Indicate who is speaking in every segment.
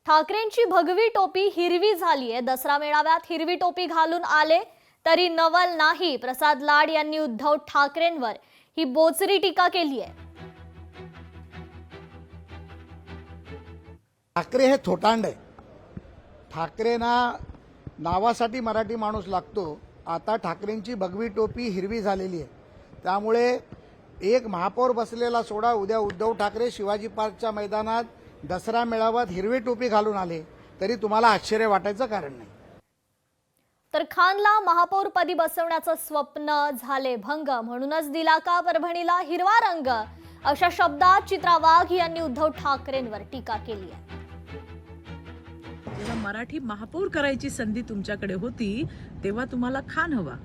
Speaker 1: ठाकरेंची भगवी टोपी हिरवी झालीये। दसरा मेळाव्यात हिरवी टोपी घालून आले तरी नवल नाही। प्रसाद लाड यांनी उद्धव ठाकरेंवर ही बोचरी टीका केली आहे।
Speaker 2: ठाकरे हे थोटांड आहे। ठाकरेंना नावासाठी मराठी माणूस लागतो। आता ठाकरेंची भगवी टोपी हिरवी झालेली आहे। त्यामुळे एक महापौर बसलेला सोडा, उद्या उद्धव ठाकरे शिवाजी पार्कच्या मैदानात दसरा मेळाव्यात हिरवी टोपी घालून आले तरी तुम्हाला आश्चर्य वाटायचं कारण नाही।
Speaker 1: तर खानला महापौरपदी बसवण्याचं स्वप्न झाले भंग, म्हणूनच दिला का परभणीला हिरवा रंग, अशा शब्दात चित्रा वाघ यांनी उद्धव ठाकरेंवर टीका केली आहे।
Speaker 3: जेव्हा मराठी महापौर करायची संधी तुमच्याकडे होती तेव्हा तुम्हाला खान हवा।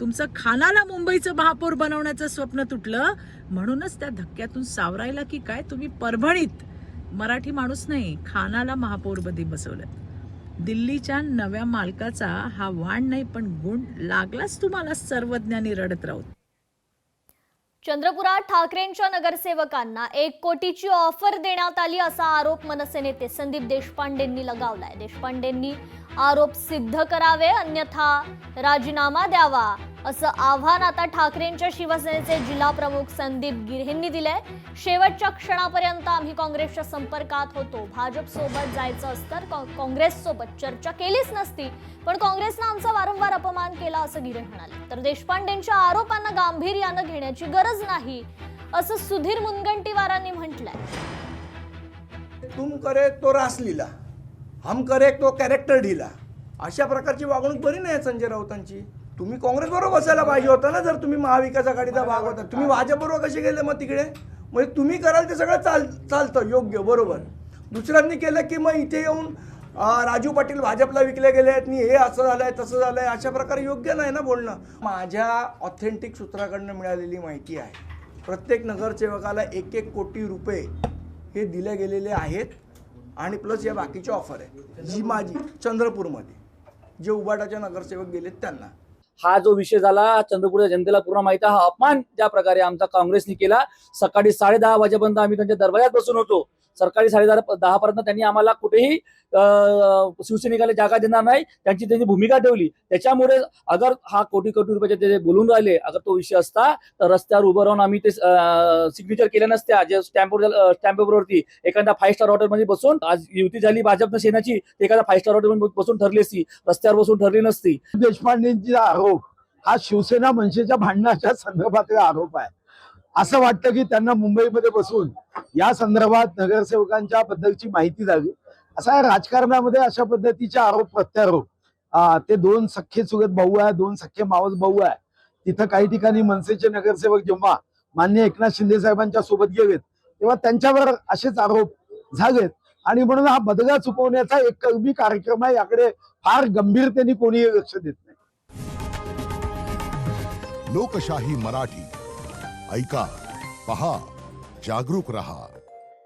Speaker 3: तुमचं खानाला मुंबईचं महापौर बनवण्याचं स्वप्न तुटलं, म्हणूनच त्या धक्क्यातून सावरायला की काय तुम्ही परभणीत मराठी माणूस नाही खानाला महापौरपदी बसवलं। दिल्लीच्या नव्या मालकाचा हा वाण नाही पण गुण लागलाच तुम्हाला सर्वज्ञानी रडत राहून।
Speaker 1: चंद्रपुरात ठाकरेंच्या नगरसेवकांना 1 कोटीची ऑफर देण्यात आली असा आरोप मनसे नेते संदीप देशपांडेंनी लगावलाय। देशपांडेंनी आरोप सिद्ध करावे अन्यथा राजीनामा द्यावा असं आव्हान आता ठाकरेंच्या शिवसेनेचे जिल्हा प्रमुख संदीप गिऱ्हेंनी दिलंय। शेवटच्या क्षणापर्यंत आम्ही काँग्रेसच्या संपर्कात होतो। भाजप सोबत जायचं असतं काँग्रेस सोबत चर्चा केलीच नसती, पण काँग्रेसनं आमचा वारंवार अपमान केला असं गिऱ्हे म्हणाले। तर देशपांडेंच्या आरोपांना गांभीर्यानं घेण्याची गरज नाही असं सुधीर मुनगंटीवारांनी म्हटलंय।
Speaker 4: तुम करे तो रासलीला, हम करे तो कॅरेक्टर ढिला, अशा प्रकारची वागणूक बरी नाही संजय राऊतांची। तुम्ही काँग्रेस बरोबर बसायला पाहिजे होता ना, जर तुम्ही महाविकास आघाडीचा भाग होता। तुम्ही भाजप बरोबर कसे गेले मग तिकडे? म्हणजे तुम्ही कराल ते सगळं चालतं योग्य बरोबर, दुसऱ्यांनी केलं की मग इथे येऊन राजू पाटील भाजपला विकले गेले आहेत, हे असं झालंय तसं झालंय, अशा प्रकारे योग्य नाही ना बोलणं। माझ्या ऑथेंटिक सूत्राकडनं मिळालेली माहिती आहे, प्रत्येक नगरसेवकाला 1-1 कोटी रुपये हे दिले गेलेले आहेत आणि प्लस या बाकीची ऑफर आहे जी माझी चंद्रपूरमध्ये जे उबाटाचे नगरसेवक गेलेत त्यांना।
Speaker 5: हा जो विषय झाला चंद्रपूरच्या जनतेला पूर्ण माहिती आहे। हा अपमान ज्या प्रकारे आमचा काँग्रेसने केला, सकाळी 10:30 वाजेपर्यंत आम्ही त्यांच्या दरवाजात बसून होतो। सकाळी 10:30 पर्यंत त्यांनी आम्हाला कुठेही शिवसैनिकाला जागा देणार नाही त्यांनी भूमिका ठेवली। त्याच्यामुळे अगर हा कोटी रुपयाचे ते बोलून राहिले, अगर तो विषय असता तर रस्त्यावर उभं राहून आम्ही ते सिग्नेचर केल्या नसत्या। जे स्टॅम्प पेपरवरती एखाद्या 5 स्टार हॉटेलमध्ये बसून आज युती झाली भाजपनं सेनाची, एखाद्या 5 स्टार हॉटेलमध्ये बसून ठरली असती, रस्त्यावर बसून ठरली नसती।
Speaker 6: देशपांडेंचा आरोप हा शिवसेना मनसेच्या भांडणाच्या संदर्भातला आरोप आहे। असं वाटतं की त्यांना मुंबईमध्ये बसून या संदर्भात नगरसेवकांच्या बद्दलची माहिती द्यावी। असा राजकारणामध्ये अशा पद्धतीचे आरोप प्रत्यारोप, ते 2 सख्खे चुलत भाऊ आहे, 2 सख्खे मावस भाऊ आहे। तिथं काही ठिकाणी मनसेचे नगरसेवक जेव्हा माननीय एकनाथ शिंदे साहेबांच्या सोबत गेलेत तेव्हा त्यांच्यावर असेच आरोप झालेत आणि म्हणून हा बदला चुकवण्याचा एक कलमी कार्यक्रम आहे। याकडे फार गंभीरतेने कोणीही लक्ष देत नाही।
Speaker 7: लोकशाही मराठी ऐका, पहा, जागरूक रहा।